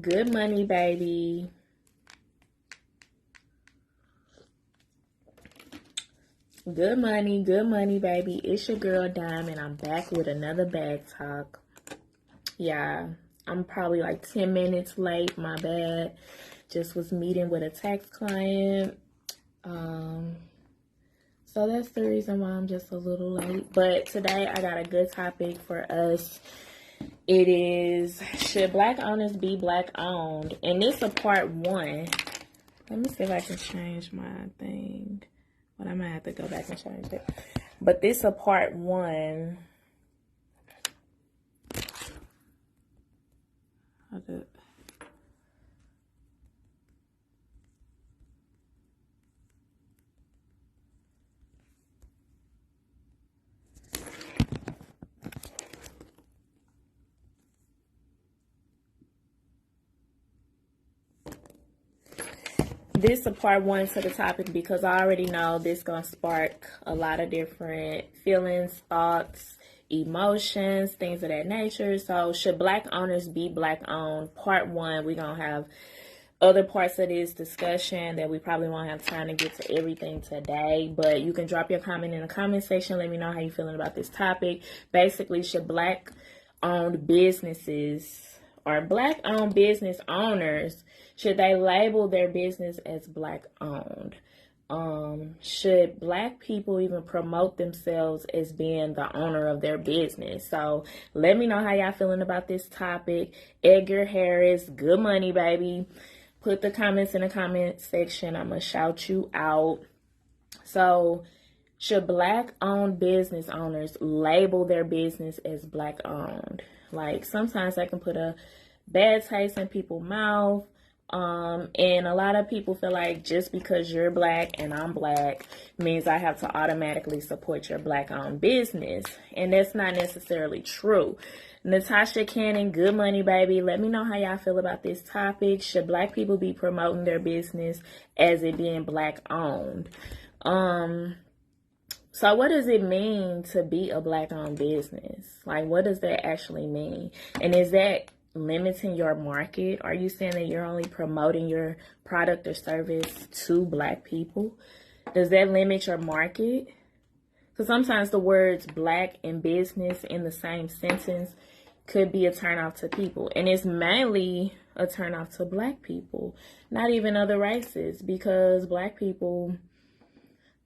Good money, baby. Good money, baby. It's your girl, Diamond. I'm back with another bag talk. Yeah, I'm probably like 10 minutes late. My bad. Just was meeting with a tax client. So that's the reason why I'm just a little late. But today I got a good topic for us. It is, should black owners be black owned? And this is part one. Let me see if I can change my thing. But I might have to go back and change it. But this is part one. This is part one to the topic because I already know this gonna spark a lot of different feelings, thoughts, emotions, things of that nature. So should black owners be black owned? Part one, we're gonna have other parts of this discussion that we probably won't have time to get to everything today, but you can drop your comment in the comment section. Let me know how you're feeling about this topic. Basically, should black owned businesses or black owned business owners, should they label their business as black owned? Should black people even promote themselves as being the owner of their business? So let me know how y'all feeling about this topic. Edgar Harris, good money, baby. Put the comments in the comment section. I'm gonna shout you out. So should black owned business owners label their business as black owned? Like, sometimes that can put a bad taste in people's mouth. And a lot of people feel like just because you're black and I'm black means I have to automatically support your black owned business. And that's not necessarily true. Natasha Cannon, good money, baby. Let me know how y'all feel about this topic. Should black people be promoting their business as it being black owned? So what does it mean to be a black owned business? Like, what does that actually mean? And is that limiting your market? Are you saying that you're only promoting your product or service to black people? Does that limit your market? Because sometimes the words black and business in the same sentence could be a turnoff to people. And it's mainly a turnoff to black people, not even other races, because black people,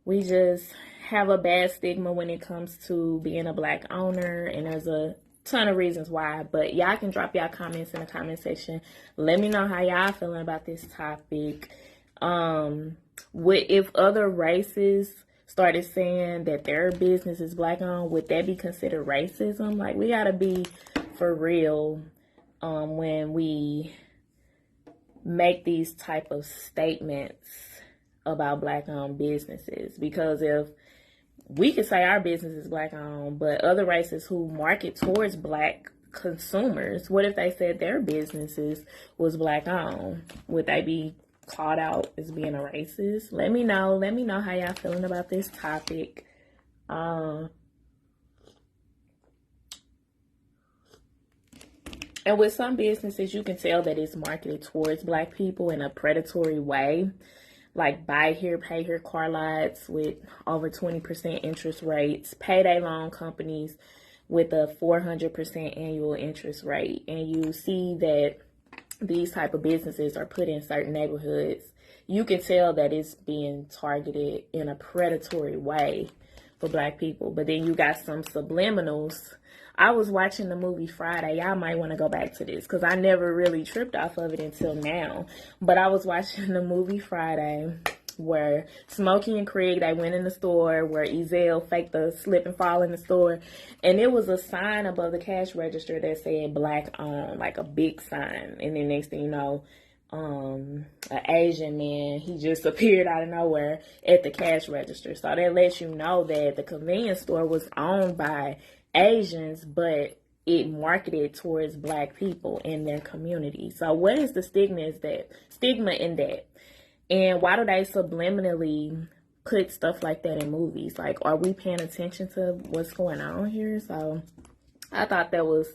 we just have a bad stigma when it comes to being a black owner, and there's a ton of reasons why. But y'all can drop y'all comments in the comment section. Let me know how y'all feeling about this topic. If other races started saying that their business is black owned, would that be considered racism? Like, we gotta be for real when we make these type of statements about black owned businesses, because if we could say our business is black owned, but other races who market towards black consumers, what if they said their businesses was black owned? Would they be called out as being a racist? Let me know how y'all feeling about this topic. And with some businesses, you can tell that it's marketed towards black people in a predatory way. Like buy here, pay here car lots with over 20% interest rates, payday loan companies with a 400% annual interest rate. And you see that these type of businesses are put in certain neighborhoods. You can tell that it's being targeted in a predatory way for black people. But then you got some subliminals. I was watching the movie Friday. Y'all might want to go back to this because I never really tripped off of it until now. But I was watching the movie Friday where Smokey and Craig, they went in the store where Ezell faked the slip and fall in the store. And it was a sign above the cash register that said black owned, like a big sign. And then next thing you know, an Asian man, he just appeared out of nowhere at the cash register. So that lets you know that the convenience store was owned by Asians, but it marketed towards black people in their community. So what is the stigma in that? And why do they subliminally put stuff like that in movies? Like, are we paying attention to what's going on here? So I thought that was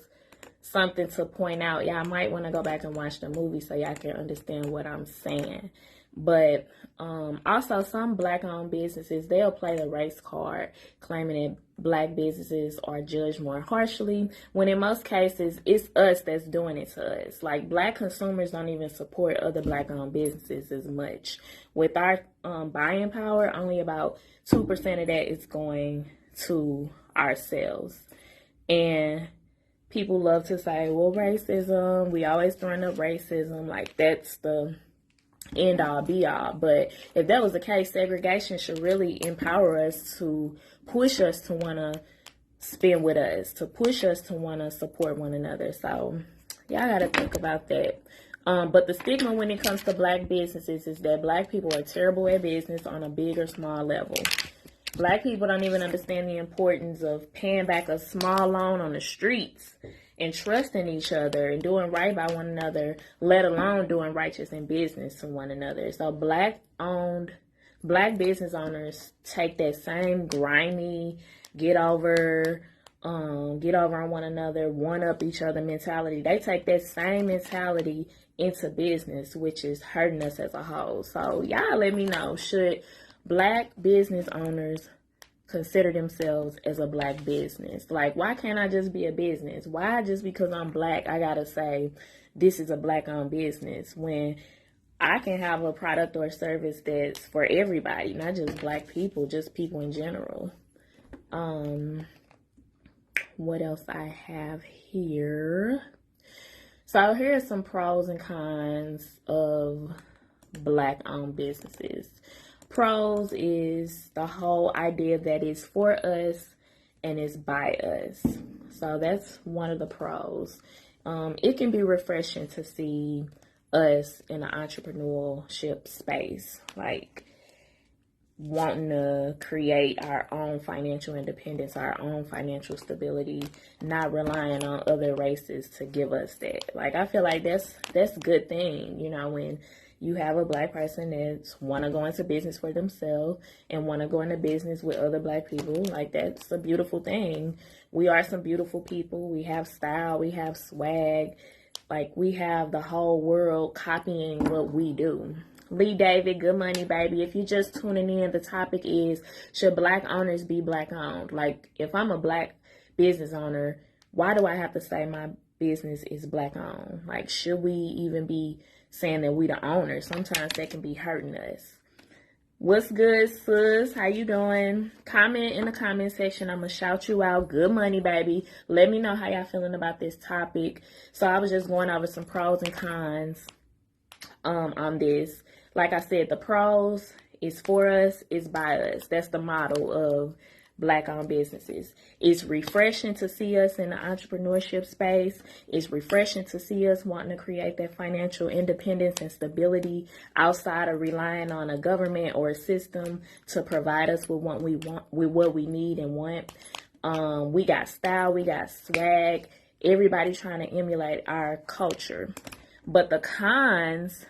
something to point out. Y'all might want to go back and watch the movie so y'all can understand what I'm saying. But also some black-owned businesses, they'll play the race card, claiming that black businesses are judged more harshly, when in most cases, it's us that's doing it to us. Like, black consumers don't even support other black-owned businesses as much. With our buying power, only about 2% of that is going to ourselves. And people love to say, well, racism, we always throwing up racism, like that's the end all be all. But if that was the case, segregation should really empower us, to push us to want to spend with us, to push us to want to support one another. So y'all got to think about that. But the stigma when it comes to black businesses is that black people are terrible at business on a big or small level. Black people don't even understand the importance of paying back a small loan on the streets and trusting each other and doing right by one another, let alone doing righteous in business to one another. So black business owners take that same grimy, get over on one another, one up each other mentality. They take that same mentality into business, which is hurting us as a whole. So y'all let me know, should black business owners consider themselves as a black business? Like, why can't I just be a business? Why just because I'm black I gotta say this is a black owned business, when I can have a product or service that's for everybody, not just black people, just people in general. What else I have here? So here are some pros and cons of black owned businesses. Pros is the whole idea that it's for us and it's by us. So that's one of the pros. It can be refreshing to see us in the entrepreneurship space, like wanting to create our own financial independence, our own financial stability, not relying on other races to give us that. Like, I feel like that's a good thing, you know, when you have a black person that's want to go into business for themselves and want to go into business with other black people. Like, that's a beautiful thing. We are some beautiful people. We have style. We have swag. Like, we have the whole world copying what we do. Lee David, good money, baby. If you're just tuning in, the topic is, should black owners be black owned? Like, if I'm a black business owner, why do I have to say my business is black owned? Like, should we even be saying that we the owner? Sometimes that can be hurting us. What's good, sis? How you doing? Comment in the comment section. I'm gonna shout you out. Good money, baby. Let me know how y'all feeling about this topic. So I was just going over some pros and cons on this. Like I said, the pros is for us, is by us. That's the model of black-owned businesses. It's refreshing to see us in the entrepreneurship space. It's refreshing to see us wanting to create that financial independence and stability outside of relying on a government or a system to provide us with what we want, with what we need and want. We got style, we got swag. Everybody trying to emulate our culture. But the cons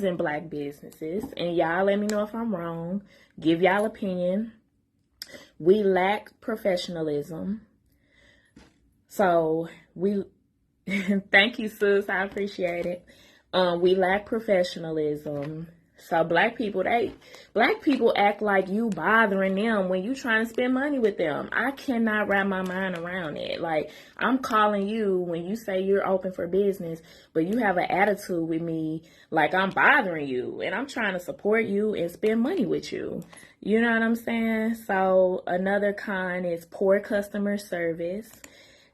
in black businesses, and y'all let me know if I'm wrong, give y'all opinion. We lack professionalism. So thank you, sis. I appreciate it. We lack professionalism. So black people act like you bothering them when you trying to spend money with them. I cannot wrap my mind around it. Like, I'm calling you when you say you're open for business, but you have an attitude with me like I'm bothering you and I'm trying to support you and spend money with you. You know what I'm saying? So another con is poor customer service.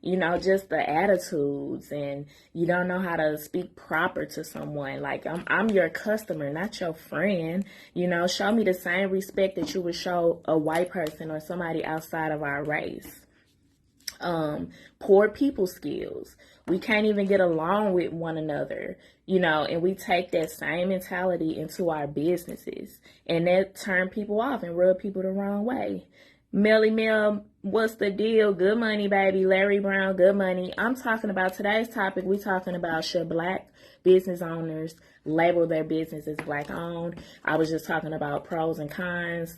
You know, just the attitudes, and you don't know how to speak proper to someone. Like, I'm your customer, not your friend. You know, show me the same respect that you would show a white person or somebody outside of our race. Poor people skills. We can't even get along with one another, you know, and we take that same mentality into our businesses, and that turn people off and rub people the wrong way. Melly Mel, what's the deal? Good money, baby. Larry Brown, good money. I'm talking about today's topic. We're talking about, should black business owners label their business as black owned? I was just talking about pros and cons,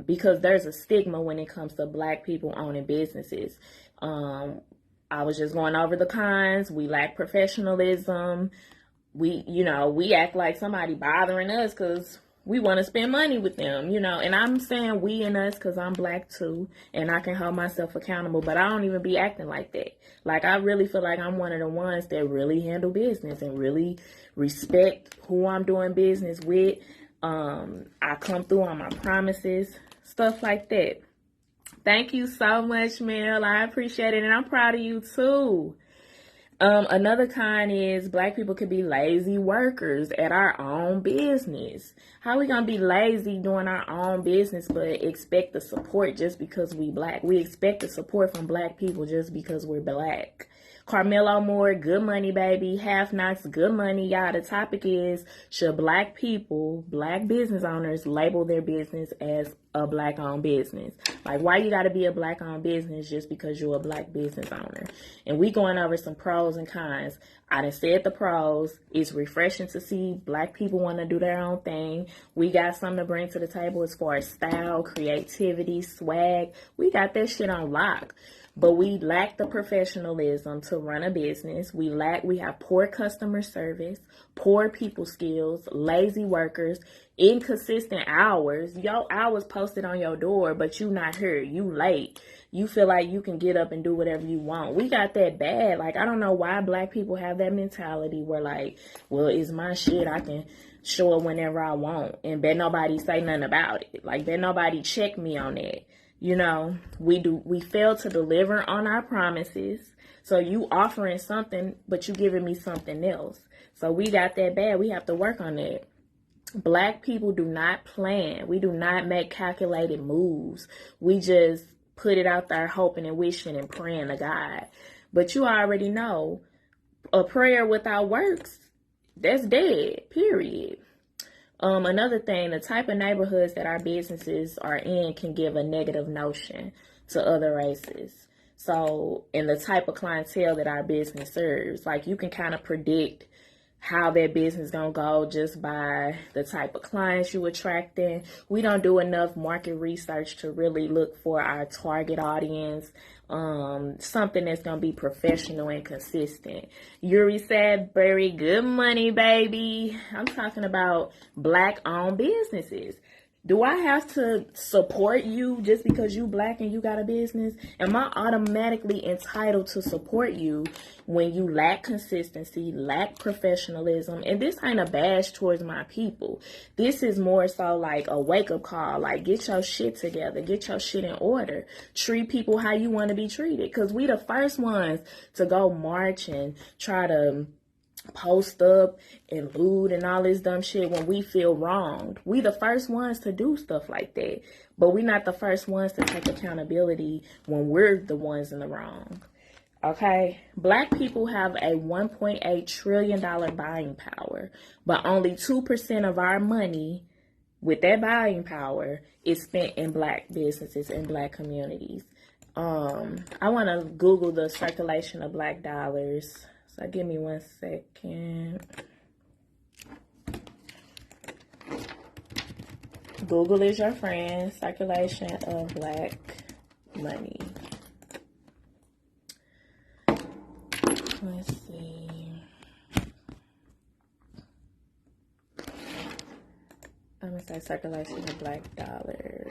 because there's a stigma when it comes to black people owning businesses. I was just going over the cons. We lack professionalism. We act like somebody bothering us because we want to spend money with them, and I'm saying we and us because I'm Black too, and I can hold myself accountable, but I don't even be acting like that. Like, I really feel like I'm one of the ones that really handle business and really respect who I'm doing business with. I come through on my promises, stuff like that. Thank you so much, Mel. I appreciate it, and I'm proud of you too. Another con is Black people could be lazy workers at our own business. How we gonna be lazy doing our own business but expect the support just because we Black? We expect the support from Black people just because we're Black. Carmelo Moore, good money, baby. Half Knots, good money. Y'all, the topic is, should Black people, Black business owners, label their business as a Black-owned business? Like, why you got to be a Black-owned business just because you're a Black business owner? And we going over some pros and cons. I done said the pros. It's refreshing to see Black people want to do their own thing. We got something to bring to the table as far as style, creativity, swag. We got that shit on lock. But we lack the professionalism to run a business. We have poor customer service, poor people skills, lazy workers, inconsistent hours. Your hours posted on your door, but you not here. You late. You feel like you can get up and do whatever you want. We got that bad. Like, I don't know why Black people have that mentality where, like, well, it's my shit. I can show it whenever I want. And bet nobody say nothing about it. Like, bet nobody check me on that. We fail to deliver on our promises. So you offering something, but you giving me something else. So we got that bad. We have to work on that. Black people do not plan. We do not make calculated moves. We just put it out there hoping and wishing and praying to God. But you already know, a prayer without works, that's dead, period. Another thing, the type of neighborhoods that our businesses are in can give a negative notion to other races. So, in the type of clientele that our business serves, like, you can kind of predict how that business gonna go just by the type of clients you attracting. We don't do enough market research to really look for our target audience, something that's gonna be professional and consistent. Yuri said, very good money, baby. I'm talking about Black-owned businesses. Do I have to support you just because you Black and you got a business? Am I automatically entitled to support you when you lack consistency, lack professionalism? And this ain't a bash towards my people. This is more so like a wake-up call. Like, get your shit together. Get your shit in order. Treat people how you want to be treated. Because we the first ones to go march and try to post up and lewd and all this dumb shit when we feel wronged. We the first ones to do stuff like that, but we not the first ones to take accountability when we're the ones in the wrong. Okay, Black people have a $1.8 trillion buying power, but only 2% of our money with that buying power is spent in Black businesses and Black communities. I want to Google the circulation of Black dollars. So give me 1 second. Google is your friend. Circulation of Black money. Let's see. I'm going to say circulation of Black dollar.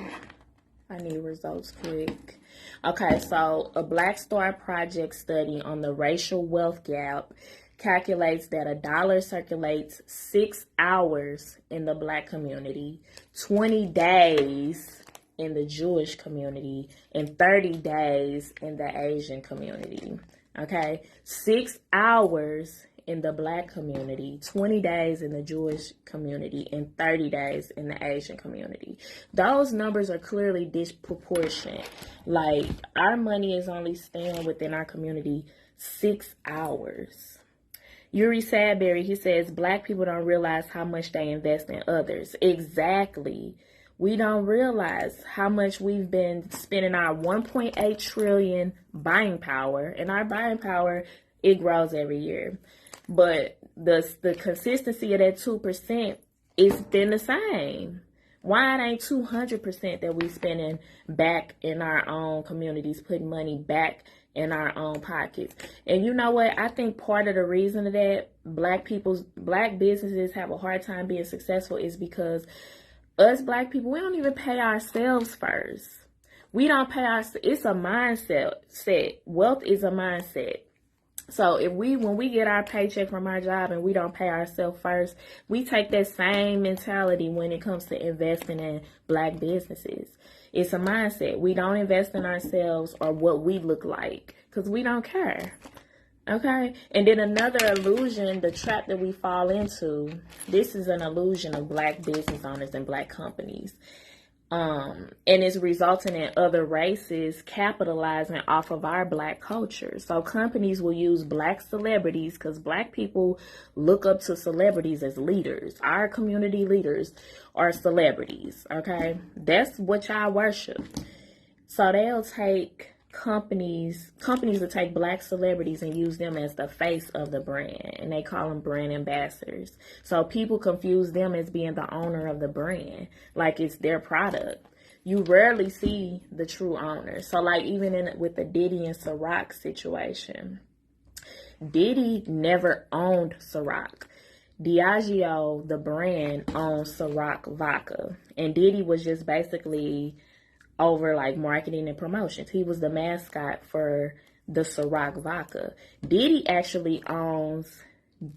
I need results quick. Okay, so a Black Star Project study on the racial wealth gap calculates that $1 circulates 6 hours in the Black community, 20 days in the Jewish community, and 30 days in the Asian community. Okay, 6 hours in the Black community, 20 days in the Jewish community, and 30 days in the Asian community. Those numbers are clearly disproportionate. Like, our money is only staying within our community 6 hours. Yuri Sadberry, he says, Black people don't realize how much they invest in others. Exactly. We don't realize how much we've been spending our 1.8 trillion buying power, and our buying power, it grows every year. But the consistency of that 2% is been the same. Why it ain't 200% that we spending back in our own communities, putting money back in our own pockets. And you know what? I think part of the reason of that black businesses have a hard time being successful is because us black people, we don't even pay ourselves first. We don't pay it's a mindset. Wealth is a mindset. So when we get our paycheck from our job and we don't pay ourselves first, we take that same mentality when it comes to investing in black businesses. It's a mindset. We don't invest in ourselves or what we look like because we don't care. Okay? And then another illusion, the trap that we fall into, this is an illusion of black business owners and black companies. And it's resulting in other races capitalizing off of our black culture. So companies will use black celebrities because black people look up to celebrities as leaders. Our community leaders are celebrities, okay? That's what y'all worship. So they'll take companies will take black celebrities and use them as the face of the brand, and they call them brand ambassadors. So people confuse them as being the owner of the brand, like it's their product. You rarely see the true owner. So like even with the Diddy and Ciroc situation, Diddy never owned Ciroc. Diageo, the brand, owns Ciroc vodka, and Diddy was just basically over like marketing and promotions. He was the mascot for the Ciroc vodka. Diddy actually owns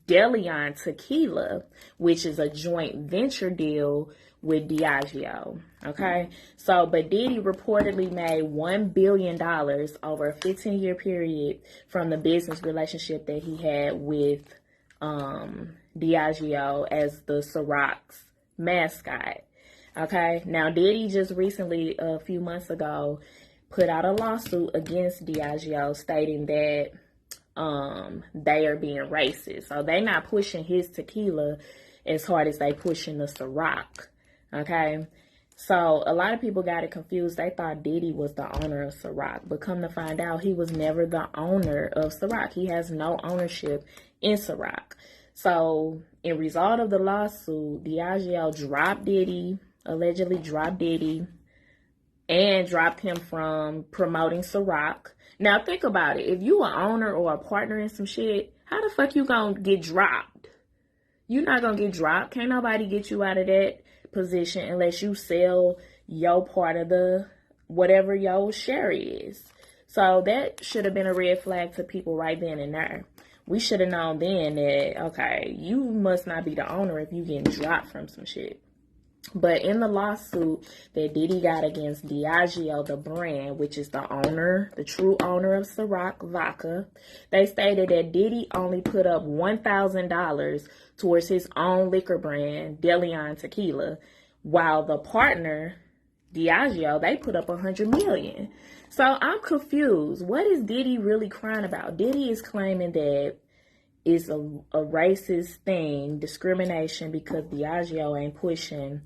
DeLeon Tequila, which is a joint venture deal with Diageo. Okay, so but Diddy reportedly made $1 billion over a 15-year period from the business relationship that he had with Diageo as the Ciroc's mascot. Okay, now Diddy just recently, a few months ago, put out a lawsuit against Diageo stating that they are being racist. So they're not pushing his tequila as hard as they pushing the Ciroc. Okay, so a lot of people got it confused. They thought Diddy was the owner of Ciroc, but come to find out, he was never the owner of Ciroc. He has no ownership in Ciroc. So in result of the lawsuit, Diageo allegedly dropped Diddy and dropped him from promoting Ciroc. Now think about it. If you an owner or a partner in some shit, how the fuck you gonna get dropped? You're not gonna get dropped. Can't nobody get you out of that position unless you sell your part of the whatever your share is. So that should have been a red flag to people right then and there. We should have known then that, okay, you must not be the owner if you getting dropped from some shit. But in the lawsuit that Diddy got against Diageo, the brand, which is the true owner of Ciroc vodka, they stated that Diddy only put up $1,000 towards his own liquor brand, DeLeon Tequila, while the partner, Diageo, they put up $100 million. So I'm confused. What is Diddy really crying about? Diddy is claiming that it's a racist thing, discrimination, because Diageo ain't pushing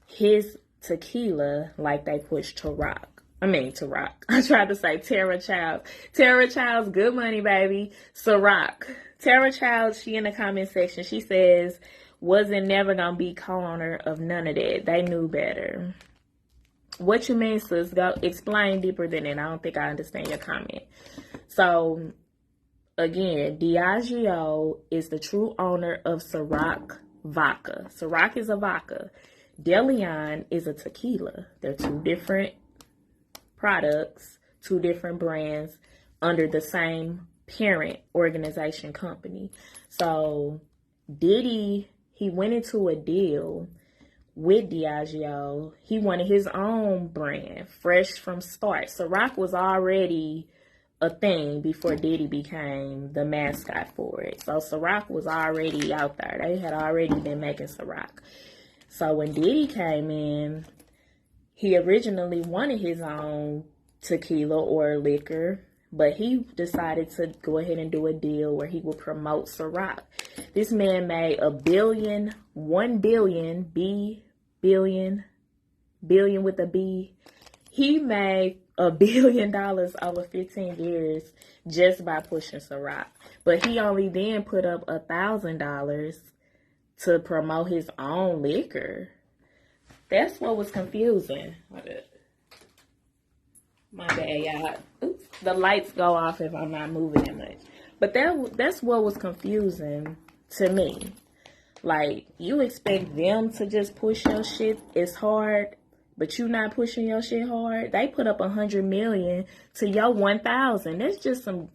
his tequila like they push Ciroc. I tried to say Tara Childs. Tara Childs, good money, baby. Ciroc. Tara Childs, she in the comment section, she says, wasn't never gonna be co-owner of none of that. They knew better. What you mean, sis? Go explain deeper than that. I don't think I understand your comment. So, again, Diageo is the true owner of Ciroc vodka. Ciroc is a vodka. DeLeon is a tequila. They're two different products, two different brands under the same parent organization company. So Diddy, he went into a deal with Diageo. He wanted his own brand, fresh from start. Ciroc was already a thing before Diddy became the mascot for it. So Ciroc was already out there. They had already been making Ciroc. So when Diddy came in, he originally wanted his own tequila or liquor, but he decided to go ahead and do a deal where he would promote Ciroc. This man made $1 billion with a B. He made $1 billion over 15 years just by pushing Ciroc. But he only then put up $1,000 to promote his own liquor. That's what was confusing. My bad, y'all. Oops. The lights go off if I'm not moving that much. But that's what was confusing to me. Like, you expect them to just push your shit as hard, but you not pushing your shit hard. They put up 100 million to your 1,000. That's just some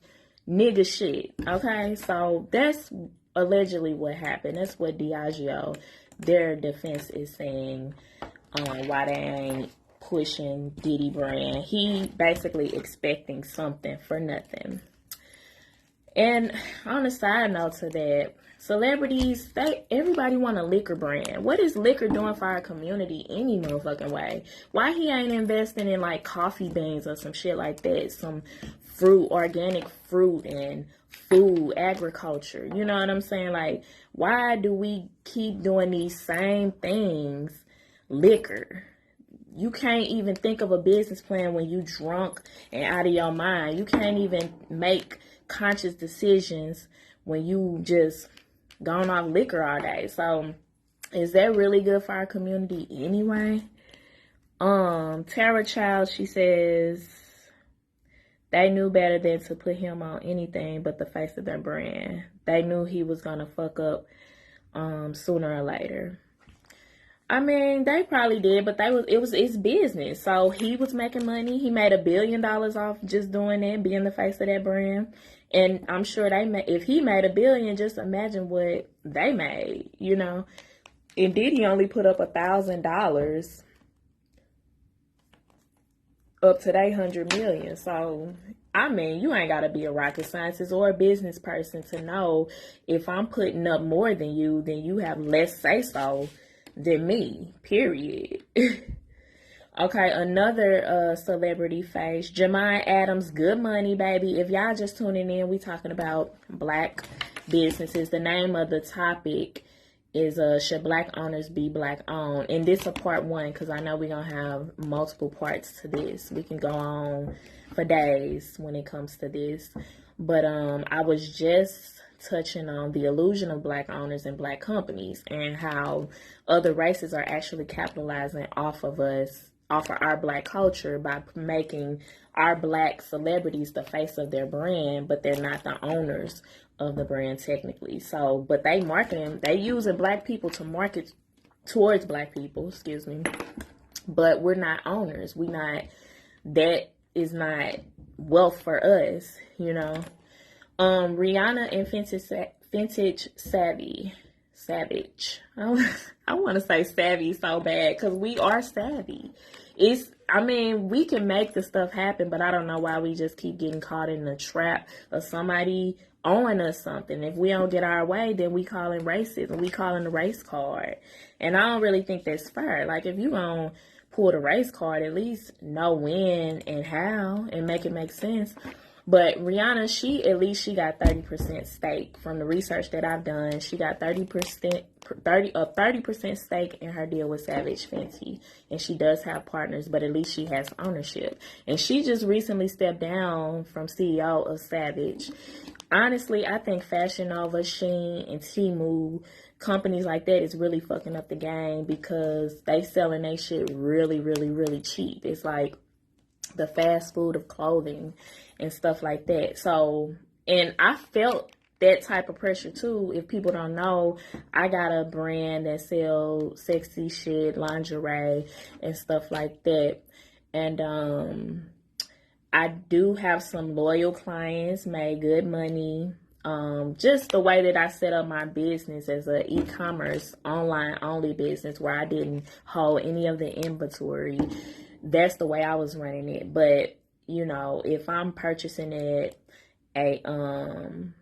nigga shit, okay? So that's allegedly what happened. That's what Diageo, their defense is saying, why they ain't pushing Diddy brand. He basically expecting something for nothing. And on a side note to that, celebrities, everybody want a liquor brand. What is liquor doing for our community any motherfucking way? Why he ain't investing in like coffee beans or some shit like that? Some fruit, organic fruit and food, agriculture. You know what I'm saying? Like, why do we keep doing these same things? Liquor. You can't even think of a business plan when you drunk and out of your mind. You can't even make conscious decisions when you just gone off liquor all day. So is that really good for our community anyway? Tara Child, she says they knew better than to put him on anything but the face of their brand. They knew he was gonna fuck up sooner or later. I mean, they probably did, but it's business. So he was making money. He made $1 billion off just doing that, being the face of that brand. And I'm sure if he made $1 billion, just imagine what they made, you know. And Diddy only put up $1,000 up to they 100 million. So, I mean, you ain't got to be a rocket scientist or a business person to know if I'm putting up more than you, then you have less say-so than me, period. Okay, another celebrity face, Jemai Adams, good money, baby. If y'all just tuning in, we talking about black businesses. The name of the topic is should black owners be black owned? And this is part one, because I know we're going to have multiple parts to this. We can go on for days when it comes to this. But I was just touching on the illusion of black owners and black companies and how other races are actually capitalizing off of our black culture by making our black celebrities the face of their brand, but they're not the owners of the brand technically. So, but they using black people to market towards black people, excuse me, but we're not owners. That is not wealth for us, you know. Rihanna and Vintage Savage. I want to say savvy so bad because we are savvy. We can make the stuff happen, but I don't know why we just keep getting caught in the trap of somebody owing us something. If we don't get our way, then we call in racism. We call in the race card. And I don't really think that's fair. Like, if you gonna pull the race card, at least know when and how and make it make sense. But Rihanna, she got 30% stake. From the research that I've done, she got 30% stake in her deal with Savage Fenty. And she does have partners, but at least she has ownership. And she just recently stepped down from CEO of Savage. Honestly, I think Fashion Nova, Shein, and Temu, companies like that is really fucking up the game because they selling their shit really, really, really cheap. It's like the fast food of clothing and stuff like that. So, and I felt that type of pressure too. If people don't know, I got a brand that sells sexy shit, lingerie, and stuff like that. And I do have some loyal clients, made good money. Just the way that I set up my business as an e-commerce online only business where I didn't hold any of the inventory. That's the way I was running it. But you know, if I'm purchasing it, Skylar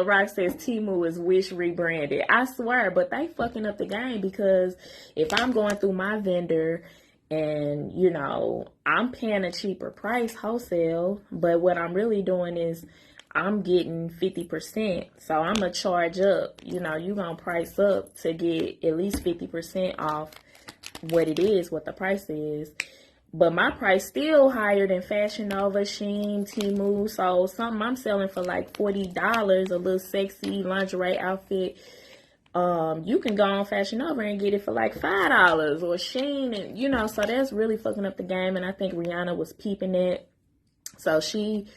Rock says Temu is Wish rebranded. I swear, but they fucking up the game because if I'm going through my vendor and, you know, I'm paying a cheaper price wholesale, but what I'm really doing is I'm getting 50%. So I'm going to charge up. You know, you're going to price up to get at least 50% off what it is, what the price is. But my price still higher than Fashion Nova, Shein, Temu. So something I'm selling for like $40, a little sexy lingerie outfit. you can go on Fashion Nova and get it for like $5 or Shein, and you know, so that's really fucking up the game. And I think Rihanna was peeping it, so she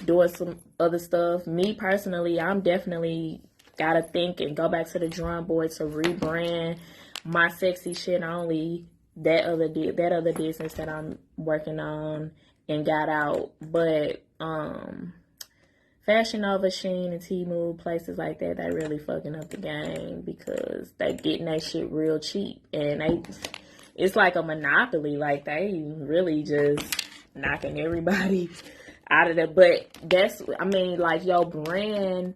doing some other stuff. Me personally, I'm definitely gotta think and go back to the drawing board to rebrand my sexy shit only, that other business that I'm working on and got out. But Fashion Nova, Shein, and Temu, places like that, they really fucking up the game because they getting that shit real cheap. And it's like a monopoly. Like, they really just knocking everybody out of there. But that's, I mean, like, your brand,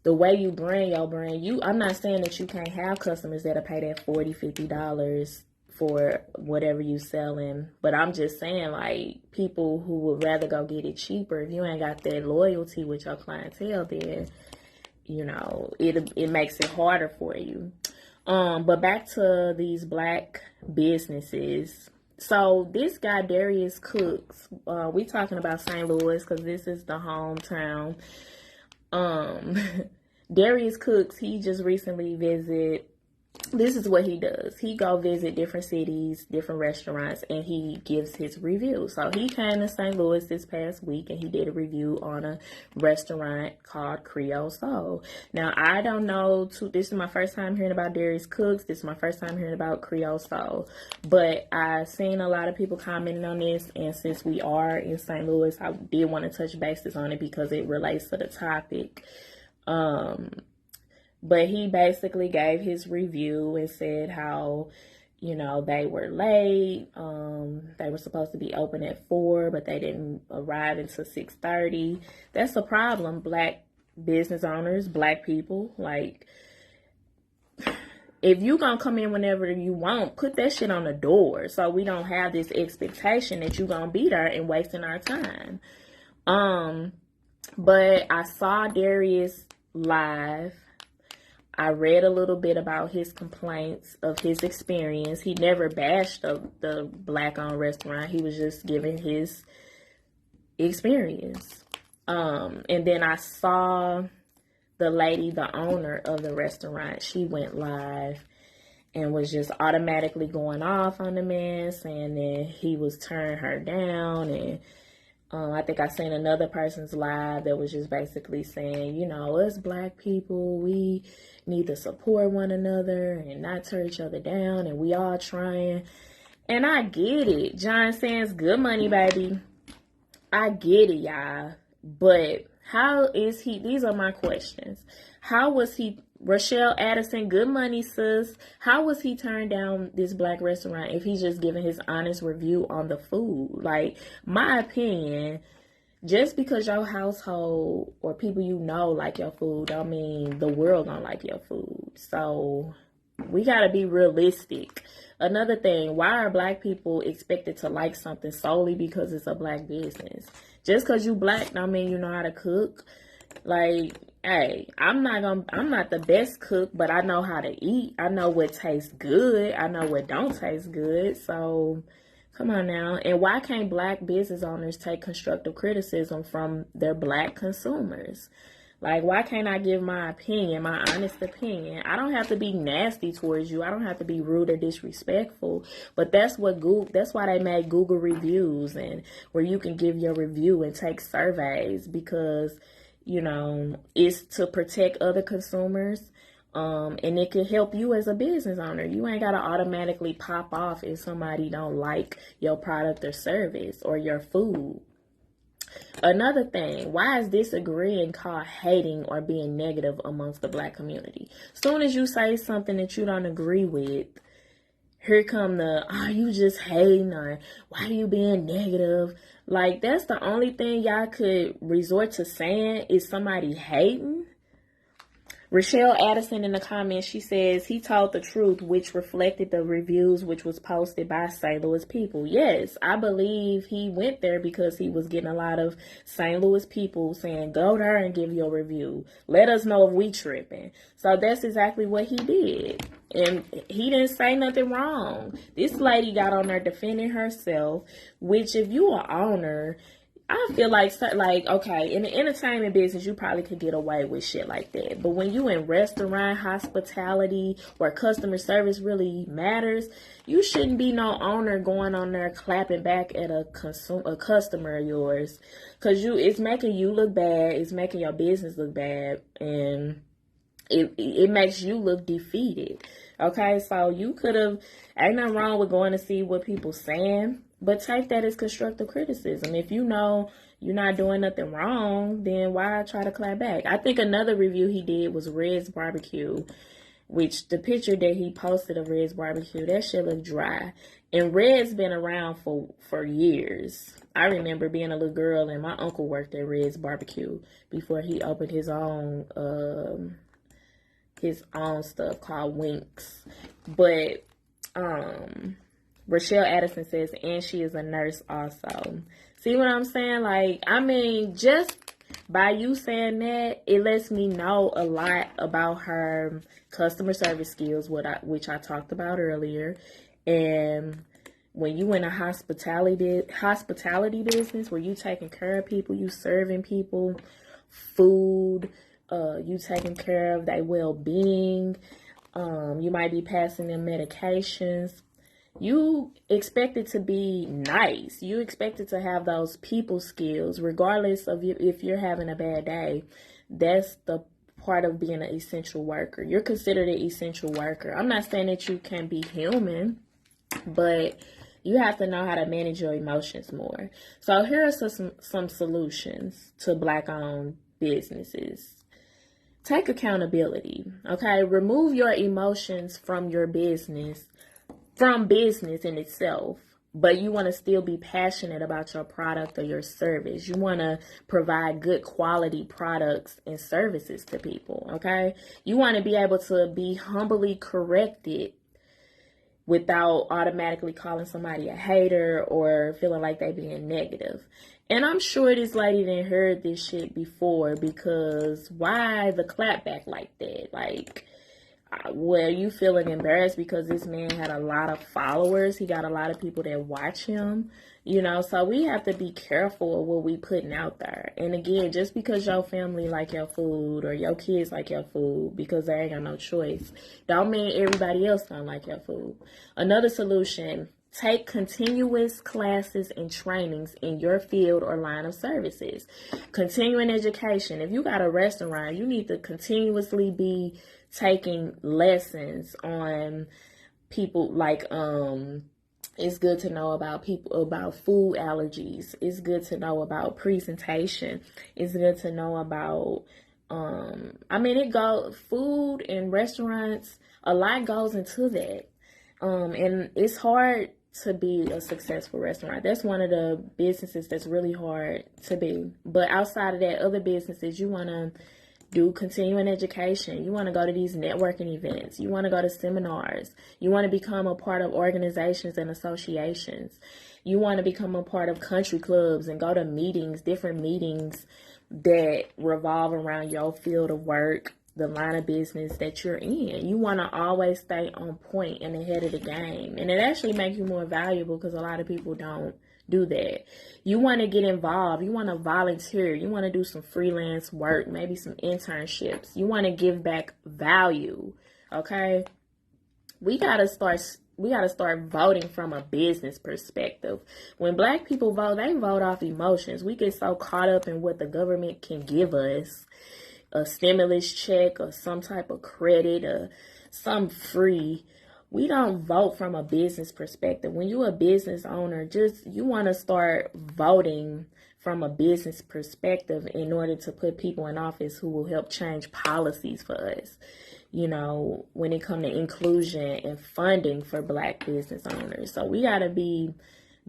the way you brand your brand, I'm not saying that you can't have customers that'll pay that $40, $50 for whatever you selling, but I'm just saying, like, people who would rather go get it cheaper, if you ain't got that loyalty with your clientele, then, you know, it makes it harder for you. But back to these black businesses. So this guy, DariusCooks, we talking about St. Louis because this is the hometown. DariusCooks, he just recently visited. This is what he does. He go visit different cities, different restaurants, and he gives his review. So he came to St. Louis this past week, and he did a review on a restaurant called Creole Soul. Now, I don't know, this is my first time hearing about DariusCooks. This is my first time hearing about Creole Soul. But I've seen a lot of people commenting on this, and since we are in St. Louis, I did want to touch bases on it because it relates to the topic. But he basically gave his review and said how, you know, they were late. They were supposed to be open at 4, but they didn't arrive until 6:30. That's a problem, black business owners, black people. Like, if you gonna come in whenever you want, put that shit on the door so we don't have this expectation that you gonna be there and wasting our time. But I saw Darius live. I read a little bit about his complaints of his experience. He never bashed the black-owned restaurant. He was just giving his experience. And then I saw the lady, the owner of the restaurant. She went live and was just automatically going off on the man, saying that he was turning her down. And I think I seen another person's live that was just basically saying, you know, us black people, we need to support one another and not tear each other down, and we all trying. And I get it. John Sands, good money, baby. I get it, y'all. But how is he? These are my questions. How was he? Rochelle Addison, good money, sis. How was he turned down this black restaurant if he's just giving his honest review on the food? Like, my opinion, just because your household or people you know like your food, don't mean the world don't like your food. So we gotta be realistic. Another thing, why are black people expected to like something solely because it's a black business? Just because you black don't mean you know how to cook. Like, hey, I'm not the best cook, but I know how to eat. I know what tastes good. I know what don't taste good. So come on now. And why can't black business owners take constructive criticism from their black consumers? Like, why can't I give my opinion, my honest opinion? I don't have to be nasty towards you. I don't have to be rude or disrespectful. But that's why they made Google reviews, and where you can give your review and take surveys, because, you know, it's to protect other consumers. And it can help you as a business owner. You ain't got to automatically pop off if somebody don't like your product or service or your food. Another thing, why is disagreeing called hating or being negative amongst the black community? Soon as you say something that you don't agree with, here come you just hating, or why are you being negative? Like, that's the only thing y'all could resort to saying, is somebody hating. Rochelle Addison in the comments, she says, he told the truth, which reflected the reviews which was posted by St. Louis people. Yes, I believe he went there because he was getting a lot of St. Louis people saying, go there and give your review. Let us know if we tripping. So that's exactly what he did. And he didn't say nothing wrong. This lady got on there defending herself, which if you are owner, I feel like, okay, in the entertainment business, you probably could get away with shit like that. But when you in restaurant, hospitality, where customer service really matters, you shouldn't be no owner going on there clapping back at a customer of yours. Because it's making you look bad. It's making your business look bad. And it makes you look defeated. Okay, so you could have, ain't nothing wrong with going to see what people saying, but take that as constructive criticism. If you know you're not doing nothing wrong, then why try to clap back? I think another review he did was Red's Barbecue, which the picture that he posted of Red's Barbecue, that shit looked dry. And Red's been around for years. I remember being a little girl and my uncle worked at Red's Barbecue before he opened his own stuff called Winks. But Rochelle Addison says, and she is a nurse also. See what I'm saying? Like, I mean, just by you saying that, it lets me know a lot about her customer service skills, which I talked about earlier. And when you in a hospitality business where you taking care of people, you serving people food, you taking care of their well-being, you might be passing them medications. You expect it to be nice. You expect it to have those people skills, regardless of if you're having a bad day. That's the part of being an essential worker. You're considered an essential worker. I'm not saying that you can be human, but you have to know how to manage your emotions more. So here are some solutions to Black-owned businesses. Take accountability, okay? Remove your emotions from your business, from business in itself, but you want to still be passionate about your product or your service. You want to provide good quality products and services to people, okay? You want to be able to be humbly corrected without automatically calling somebody a hater or feeling like they being negative. And I'm sure this lady didn't heard this shit before, because why the clapback like that? Like, well, you feeling embarrassed because this man had a lot of followers. He got a lot of people that watch him, you know. So we have to be careful of what we putting out there. And again, just because your family like your food or your kids like your food, because they ain't got no choice, don't mean everybody else don't like your food. Another solution: take continuous classes and trainings in your field or line of services. Continuing education. If you got a restaurant, you need to continuously be taking lessons on people, like it's good to know about food allergies. It's good to know about presentation. It's good to know about food and restaurants, a lot goes into that. And it's hard to be a successful restaurant. That's one of the businesses that's really hard to be. But outside of that, other businesses, you want to do continuing education. You want to go to these networking events. You want to go to seminars. You want to become a part of organizations and associations. You want to become a part of country clubs and go to meetings, different meetings that revolve around your field of work, the line of business that you're in. You want to always stay on point and ahead of the game. And it actually makes you more valuable, because a lot of people don't do that. You want to get involved. You want to volunteer. You want to do some freelance work, maybe some internships. You want to give back value. Okay? We got to start voting from a business perspective. When Black people vote, they vote off emotions. We get so caught up in what the government can give us, a stimulus check or some type of credit or some free. We don't vote from a business perspective. When you're a business owner, you want to start voting from a business perspective in order to put people in office who will help change policies for us. You know, when it comes to inclusion and funding for Black business owners. So we got to be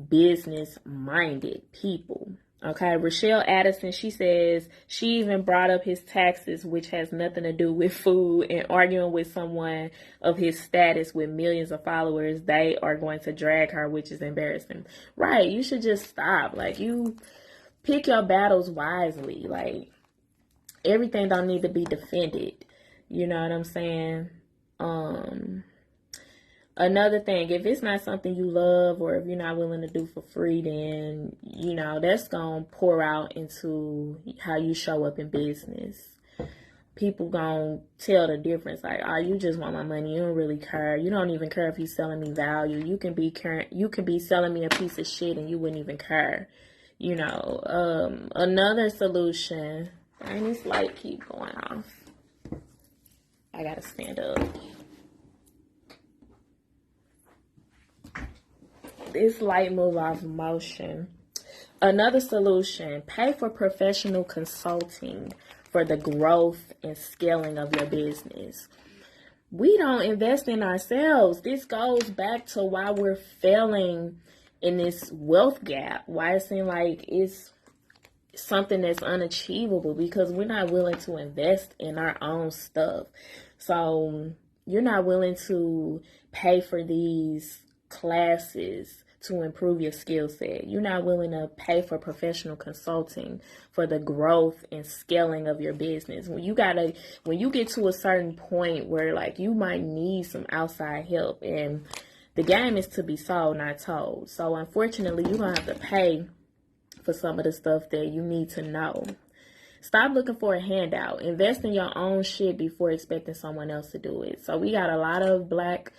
business-minded people. Okay, Rochelle Addison, she says she even brought up his taxes, which has nothing to do with food, and arguing with someone of his status with millions of followers, they are going to drag her, which is embarrassing. Right, you should just stop. Like, you pick your battles wisely. Like, everything don't need to be defended. You know what I'm saying? Another thing, if it's not something you love or if you're not willing to do for free, then, you know, that's going to pour out into how you show up in business. People gonna tell the difference. Like, oh, you just want my money. You don't really care. You don't even care if you're selling me value. You can be selling me a piece of shit and you wouldn't even care. You know, another solution, and this light keep going off. I gotta stand up. This light move off motion. Another solution, pay for professional consulting for the growth and scaling of your business. We don't invest in ourselves. This goes back to why we're failing in this wealth gap, why it seems like it's something that's unachievable, because we're not willing to invest in our own stuff. So you're not willing to pay for these classes to improve your skill set. You're not willing to pay for professional consulting for the growth and scaling of your business. When you get to a certain point where like you might need some outside help, and the game is to be sold, not told. So unfortunately, you're gonna have to pay for some of the stuff that you need to know. Stop looking for a handout. Invest in your own shit before expecting someone else to do it. So we got a lot of Black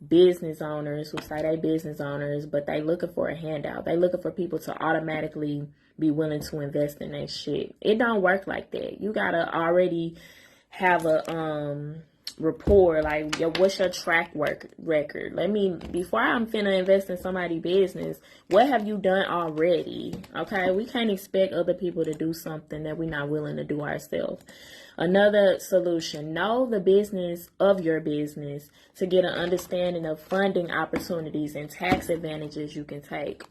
business owners who say they business owners, but they looking for a handout. They looking for people to automatically be willing to invest in their shit. It don't work like that. You gotta already have a rapport. Like, what's your track record? Before I'm finna invest in somebody's business, what have you done already? Okay, we can't expect other people to do something that we're not willing to do ourselves. Another solution, know the business of your business to get an understanding of funding opportunities and tax advantages you can take.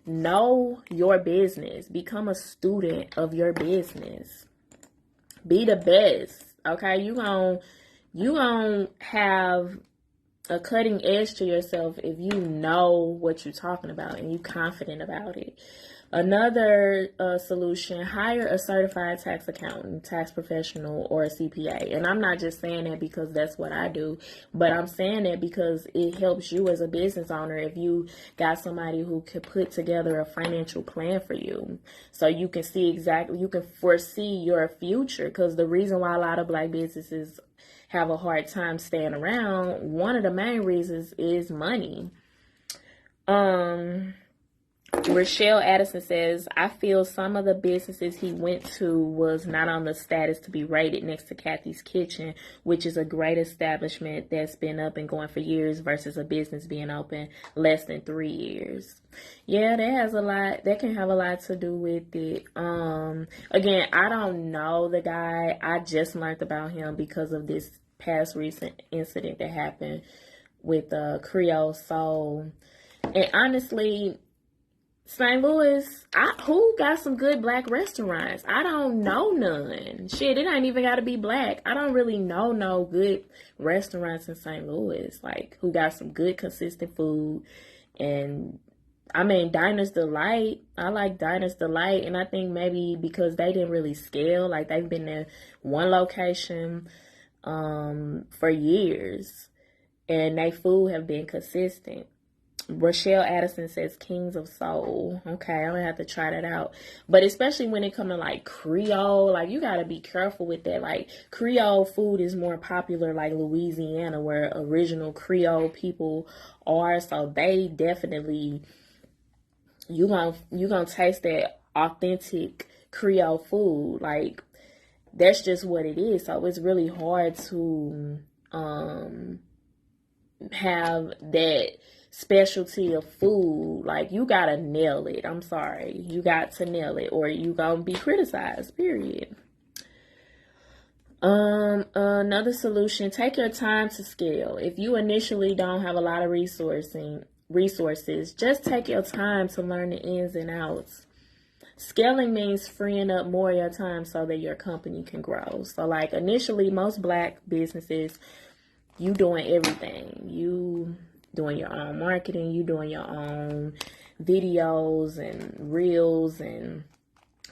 Know your business. Become a student of your business. Be the best. Okay, you gonna have a cutting edge to yourself if you know what you're talking about and you're confident about it. Another solution, hire a certified tax accountant, tax professional, or a CPA. And I'm not just saying that because that's what I do, but I'm saying that because it helps you as a business owner if you got somebody who could put together a financial plan for you. So you can you can foresee your future. Because the reason why a lot of Black businesses have a hard time staying around, one of the main reasons is money. Rochelle Addison says, I feel some of the businesses he went to was not on the status to be rated next to Kathy's Kitchen, which is a great establishment that's been up and going for years versus a business being open less than 3 years. Yeah, that can have a lot to do with it. Again, I don't know the guy. I just learned about him because of this past recent incident that happened with Creole Soul. And honestly, St. Louis, who got some good Black restaurants? I don't know none. Shit, it ain't even got to be Black. I don't really know no good restaurants in St. Louis, like, who got some good, consistent food. And, I mean, Diners Delight, I like Diners Delight, and I think maybe because they didn't really scale, like, they've been in one location for years, and their food have been consistent. Rochelle Addison says Kings of Soul. Okay, I'm gonna have to try that out. But especially when it comes to like Creole, like you gotta be careful with that. Like Creole food is more popular like Louisiana, where original Creole people are. So they definitely, you gonna taste that authentic Creole food. Like that's just what it is. So it's really hard to have that specialty of food. Like you gotta nail it. I'm sorry, you got to nail it, or you gonna be criticized, period. Another solution, take your time to scale. If you initially don't have a lot of resources, just take your time to learn the ins and outs. Scaling means freeing up more of your time so that your company can grow. So like initially, most Black businesses, you doing everything. You doing your own marketing, you doing your own videos and reels, and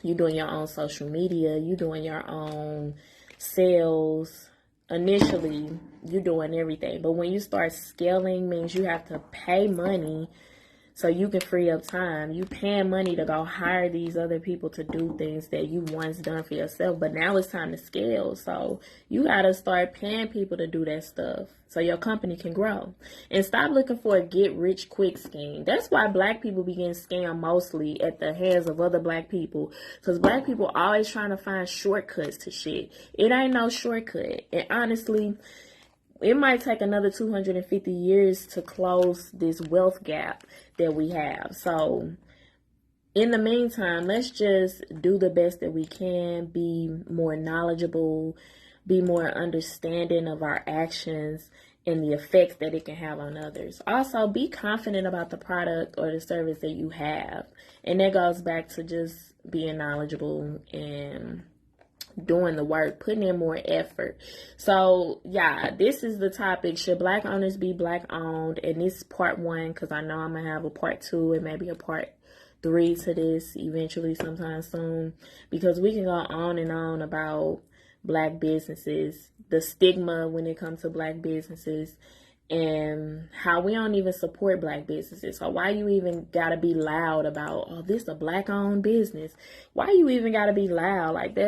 you doing your own social media, you doing your own sales, initially you're doing everything, but when you start scaling, means you have to pay money so you can free up time. You paying money to go hire these other people to do things that you once done for yourself, but now it's time to scale. So you gotta start paying people to do that stuff so your company can grow. And stop looking for a get rich quick scheme. That's why black people begin scammed mostly at the hands of other black people, because black people always trying to find shortcuts to shit. It ain't no shortcut. And honestly, it might take another 250 years to close this wealth gap that we have. So in the meantime, let's just do the best that we can, be more knowledgeable, be more understanding of our actions and the effects that it can have on others. Also, be confident about the product or the service that you have. And that goes back to just being knowledgeable and doing the work, putting in more effort. So yeah, this is the topic: should black owners be black owned? And this is part 1, because I know I'm gonna have a part 2 and maybe a part 3 to this eventually sometime soon, because we can go on and on about black businesses, the stigma when it comes to black businesses, and how we don't even support black businesses. So why you even gotta be loud about, oh, this a black owned business? Why you even gotta be loud? Like,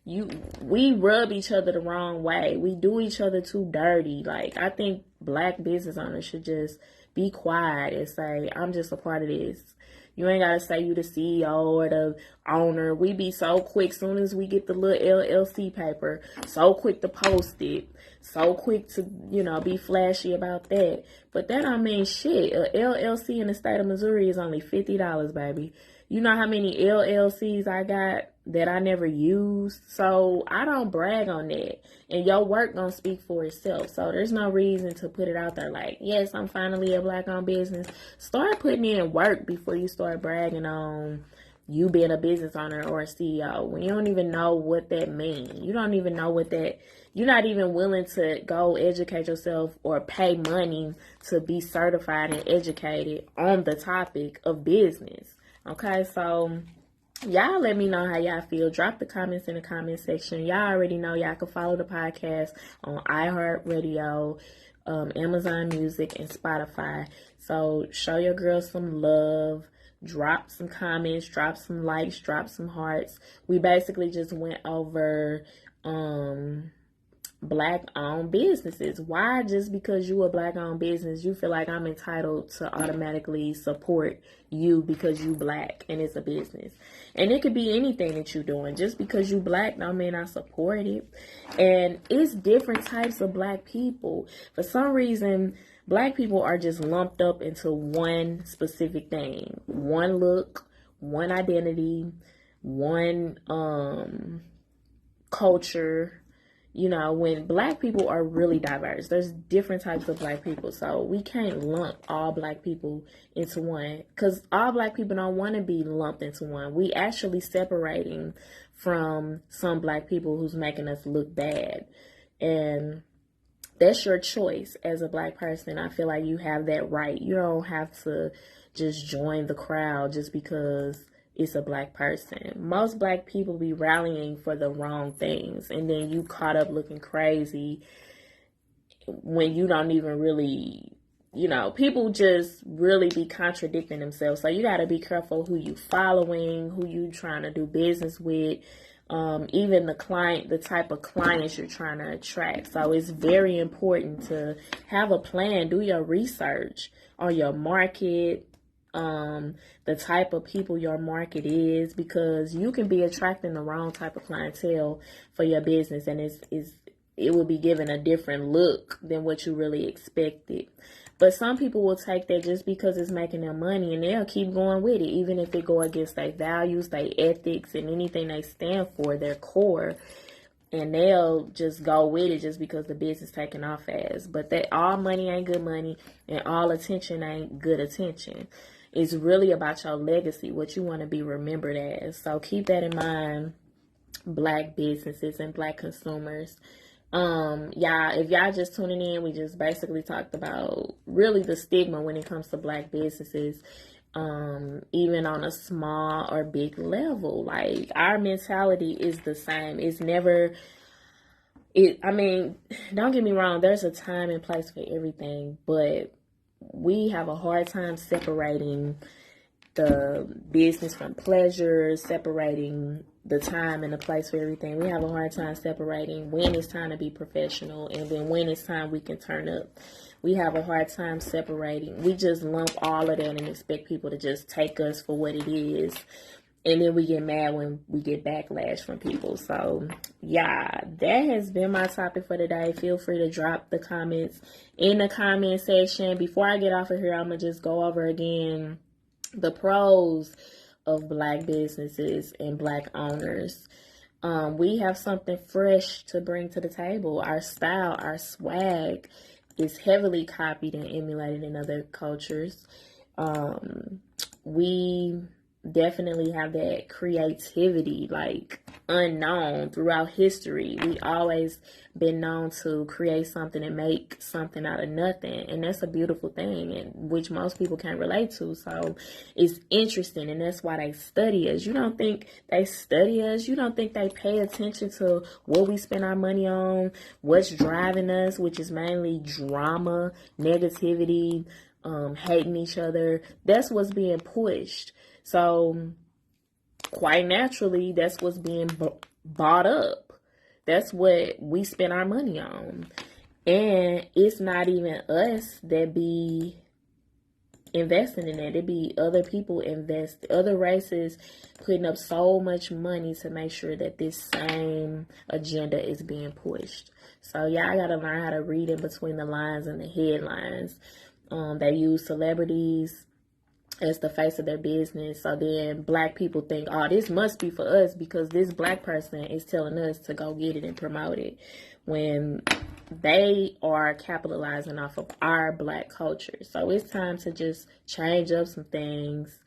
we rub each other the wrong way. We do each other too dirty. Like, I think black business owners should just be quiet and say, I'm just a part of this. You ain't got to say you the CEO or the owner. We be so quick, soon as we get the little LLC paper, so quick to post it, so quick to, be flashy about that. But that don't mean shit. A LLC in the state of Missouri is only $50, baby. You know how many LLCs I got that I never used? So I don't brag on that. And your work gonna speak for itself. So there's no reason to put it out there like, yes, I'm finally a black-owned business. Start putting in work before you start bragging on you being a business owner or a CEO. When you don't even know what that means. You don't even know what that... You're not even willing to go educate yourself or pay money to be certified and educated on the topic of business. Okay, so y'all let me know how y'all feel. Drop the comments in the comment section. Y'all already know y'all can follow the podcast on iHeartRadio, Amazon Music, and Spotify. So show your girls some love. Drop some comments, drop some likes, drop some hearts. We basically just went over black-owned businesses. Why, just because you a black-owned business, you feel like I'm entitled to automatically support you because you black and it's a business? And it could be anything that you're doing. Just because you black don't mean I support it. And it's different types of black people. For some reason, black people are just lumped up into one specific thing. One look, one identity, one culture. When black people are really diverse, there's different types of black people. So we can't lump all black people into one, because all black people don't want to be lumped into one. We actually separating from some black people who's making us look bad. And that's your choice as a black person. I feel like you have that right. You don't have to just join the crowd just because it's a black person. Most black people be rallying for the wrong things, and then you caught up looking crazy when you don't even really, people just really be contradicting themselves. So you got to be careful who you following, who you trying to do business with, even the type of clients you're trying to attract. So it's very important to have a plan, do your research on your market, the type of people your market is, because you can be attracting the wrong type of clientele for your business, and it will be given a different look than what you really expected. But some people will take that just because it's making them money, and they'll keep going with it, even if it go against their values, their ethics, and anything they stand for, their core. And they'll just go with it just because the business taking off fast. But that all money ain't good money, and all attention ain't good attention. It's really about your legacy, what you want to be remembered as. So keep that in mind, black businesses and black consumers. If y'all just tuning in, we just basically talked about really the stigma when it comes to black businesses, even on a small or big level. Like, our mentality is the same. It's never I mean, don't get me wrong, there's a time and place for everything, but we have a hard time separating the business from pleasure, separating the time and the place for everything. We have a hard time separating when it's time to be professional and then when it's time we can turn up. We have a hard time separating. We just lump all of that and expect people to just take us for what it is. And then we get mad when we get backlash from people. So, yeah, that has been my topic for today. Feel free to drop the comments in the comment section. Before I get off of here, I'm going to just go over again the pros of Black businesses and Black owners. We have something fresh to bring to the table. Our style, our swag is heavily copied and emulated in other cultures. We definitely have that creativity, like, unknown throughout history. We always been known to create something and make something out of nothing, and that's a beautiful thing, and which most people can't relate to. So it's interesting, and that's why they study us. You don't think they study us? You don't think they pay attention to what we spend our money on, what's driving us, which is mainly drama, negativity, hating each other? That's what's being pushed. So, quite naturally, that's what's being bought up. That's what we spend our money on. And it's not even us that be investing in that. It be other people invest, other races putting up so much money to make sure that this same agenda is being pushed. So, yeah, I got to learn how to read in between the lines and the headlines. They use celebrities as the face of their business. So then Black people think, oh, this must be for us because this Black person is telling us to go get it and promote it, when they are capitalizing off of our Black culture. So it's time to just change up some things,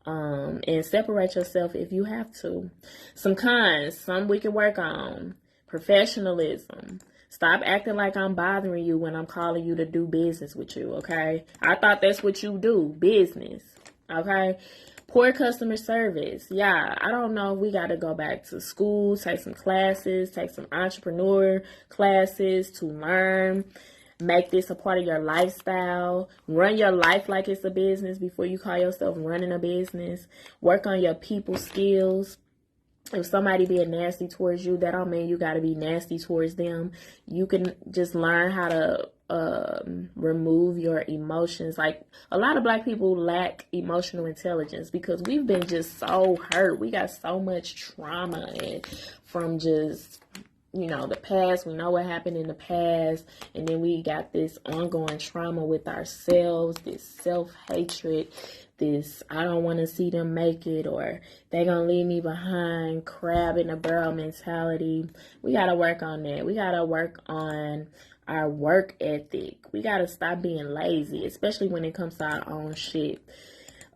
and separate yourself if you have to. Some cons, some we can work on. Professionalism. Stop acting like I'm bothering you when I'm calling you to do business with you, okay? I thought that's what you do, business, okay? Poor customer service. Yeah, I don't know if we got to go back to school, take some classes, take some entrepreneur classes to learn, make this a part of your lifestyle, run your life like it's a business before you call yourself running a business, work on your people skills. If somebody being nasty towards you, that don't mean you got to be nasty towards them. You can just learn how to remove your emotions. Like, a lot of Black people lack emotional intelligence because we've been just so hurt. We got so much trauma from just, the past. We know what happened in the past, and then we got this ongoing trauma with ourselves, this self-hatred, this I don't want to see them make it, or they gonna leave me behind, crab in a barrel mentality. We gotta work on that. We gotta work on our work ethic. We gotta stop being lazy, especially when it comes to our own shit.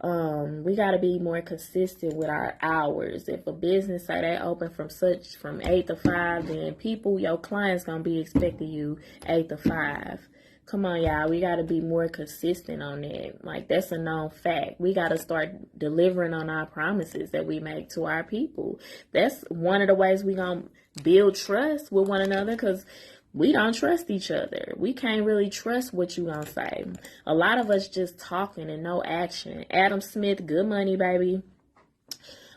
We gotta be more consistent with our hours. If a business say they open from 8 to 5, then your clients gonna be expecting you 8 to 5. Come on, y'all. We got to be more consistent on that. Like, that's a known fact. We got to start delivering on our promises that we make to our people. That's one of the ways we going to build trust with one another, because we don't trust each other. We can't really trust what you going to say. A lot of us just talking and no action. Adam Smith, good money, baby.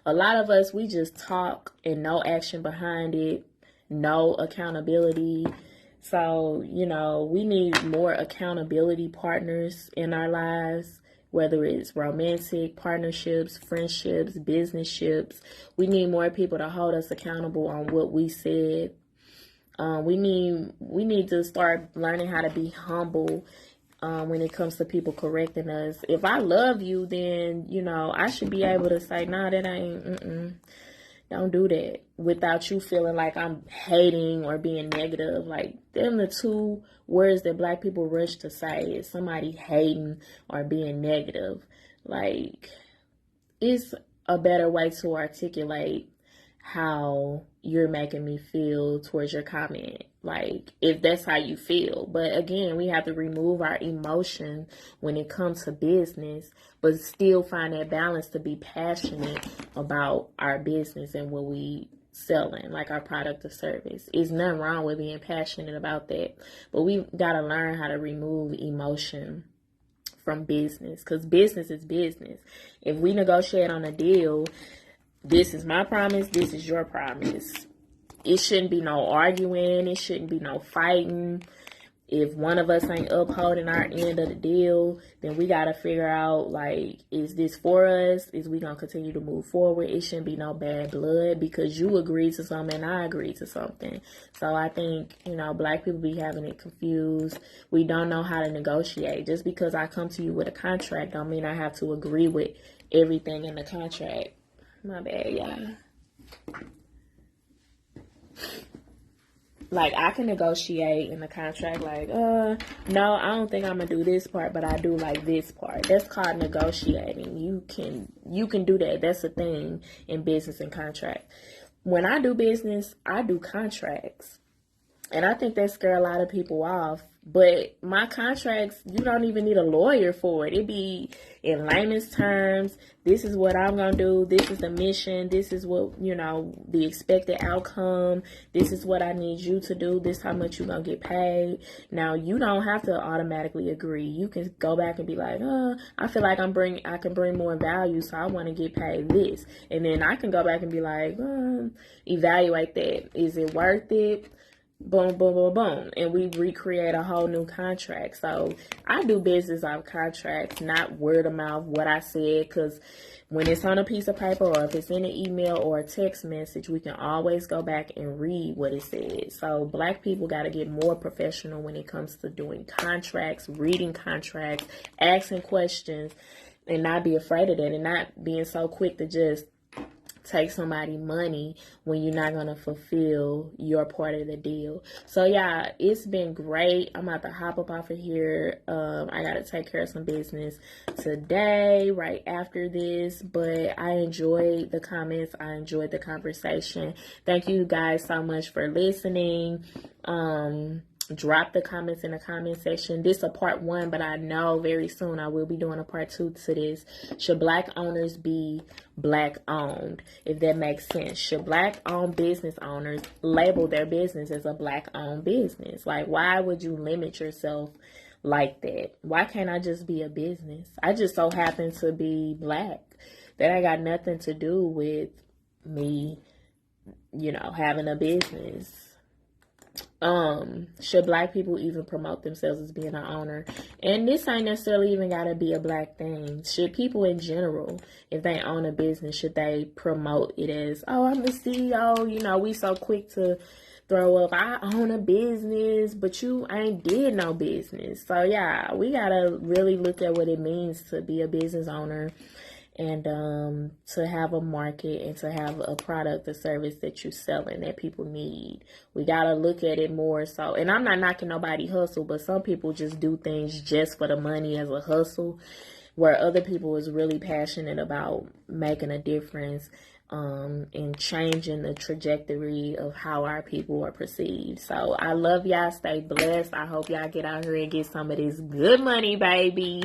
A lot of us, we just talk and no action behind it. No accountability. So, we need more accountability partners in our lives, whether it's romantic partnerships, friendships, business-ships. We need more people to hold us accountable on what we said. We need to start learning how to be humble when it comes to people correcting us. If I love you, then, I should be able to say, nah, that ain't, don't do that, without you feeling like I'm hating or being negative. Like, them the two words that Black people rush to say is somebody hating or being negative. Like, it's a better way to articulate how you're making me feel towards your comment, like, if that's how you feel. But again, we have to remove our emotion when it comes to business, but still find that balance to be passionate about our business and what we selling, like our product or service. There's nothing wrong with being passionate about that, but we gotta learn how to remove emotion from business, because business is business. If we negotiate on a deal, this is my promise, this is your promise. It shouldn't be no arguing, it shouldn't be no fighting. If one of us ain't upholding our end of the deal, then we got to figure out, like, is this for us? Is we going to continue to move forward? It shouldn't be no bad blood because you agreed to something and I agreed to something. So I think, you know, Black people be having it confused. We don't know how to negotiate. Just because I come to you with a contract don't mean I have to agree with everything in the contract. My bad, y'all. Like, I can negotiate in the contract, like, no, I don't think I'm gonna do this part, but I do like this part. That's called negotiating. You can do that. That's a thing in business and contract. When I do business, I do contracts. And I think that scare a lot of people off. But my contracts, you don't even need a lawyer for it. It be in layman's terms. This is what I'm going to do. This is the mission. This is what, you know, the expected outcome. This is what I need you to do. This is how much you're going to get paid. Now, you don't have to automatically agree. You can go back and be like, I feel like I can bring more value, so I want to get paid this. And then I can go back and be like, evaluate that. Is it worth it? Boom, boom, boom, boom. And we recreate a whole new contract. So I do business off contracts, not word of mouth, what I said. Because when it's on a piece of paper or if it's in an email or a text message, we can always go back and read what it says. So Black people got to get more professional when it comes to doing contracts, reading contracts, asking questions, and not be afraid of that, and not being so quick to just take somebody money when you're not going to fulfill your part of the deal. So yeah, it's been great. I'm about to hop up off of here. I got to take care of some business today right after this, but I enjoyed the comments. I enjoyed the conversation. Thank you guys so much for listening. Drop the comments in the comment section. This is a part 1, but I know very soon I will be doing a part 2 to this. Should Black owners be Black owned? If that makes sense. Should Black owned business owners label their business as a Black owned business? Like, why would you limit yourself like that? Why can't I just be a business? I just so happen to be Black. That ain't got nothing to do with me, you know, having a business. Should Black people even promote themselves as being an owner? And this ain't necessarily even gotta be a Black thing. Should people in general, if they own a business, should they promote it as, oh, I'm the CEO? You know, we so quick to throw up, I own a business, but you ain't did no business. So yeah, we gotta really look at what it means to be a business owner, and to have a market and to have a product or service that you're selling that people need. We got to look at it more so. And I'm not knocking nobody hustle, but some people just do things just for the money as a hustle, where other people is really passionate about making a difference and changing the trajectory of how our people are perceived. So I love y'all. Stay blessed. I hope y'all get out here and get some of this good money, baby.